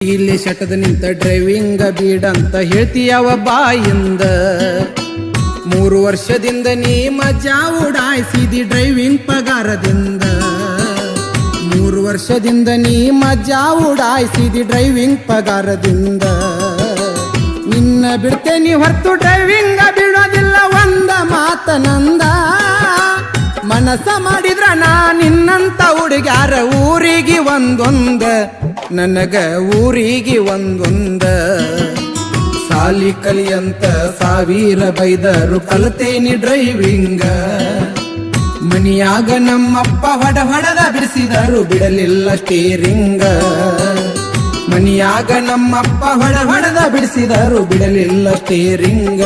ಇಲ್ಲಿ ಶಟದ ನಿಂತ ಡ್ರೈವಿಂಗ ಬೀಡಂತ ಹೇಳ್ತೀಯವ ಬಾಯಿಂದ 3 ವರ್ಷದಿಂದ ನೀ ಮಜಾ ಉಡಾಯಿಸಿದಿ ಡ್ರೈವಿಂಗ್ ಪಗಾರದಿಂದ 3 ವರ್ಷದಿಂದ ನೀ ಮಜಾ ಉಡಾಯಿಸಿದಿ ಡ್ರೈವಿಂಗ್ ಪಗಾರದಿಂದ ನಿನ್ನ ಬಿಡ್ತೇನಿ ಹೊರತು ಡ್ರೈವಿಂಗ ಬಿಡೋದಿಲ್ಲ ಒಂದ ಮಾತನಂದ ಮನಸ ಮಾಡಿದ್ರ ನಾ ನಿನ್ನಂತ ಹುಡುಗ್ಯಾರ ಊರಿಗೆ ಒಂದೊಂದ ನನಗ ಊರಿಗೆ ಒಂದೊಂದ ಸಾಲಿ ಕಲಿಯಂತ 1000 ಬೈದರು ಕಲ್ತೇನಿ ಡ್ರೈವಿಂಗ ಮನಿಯಾಗ ನಮ್ಮಪ್ಪ ಹೊಡದ ಬಿಡಿಸಿದರು ಬಿಡಲಿಲ್ಲ ಸ್ಟೀರಿಂಗ ಮನಿಯಾಗ ನಮ್ಮಪ್ಪ ಹೊಡದ ಬಿಡಿಸಿದರು ಬಿಡಲಿಲ್ಲ ಸ್ಟೀರಿಂಗ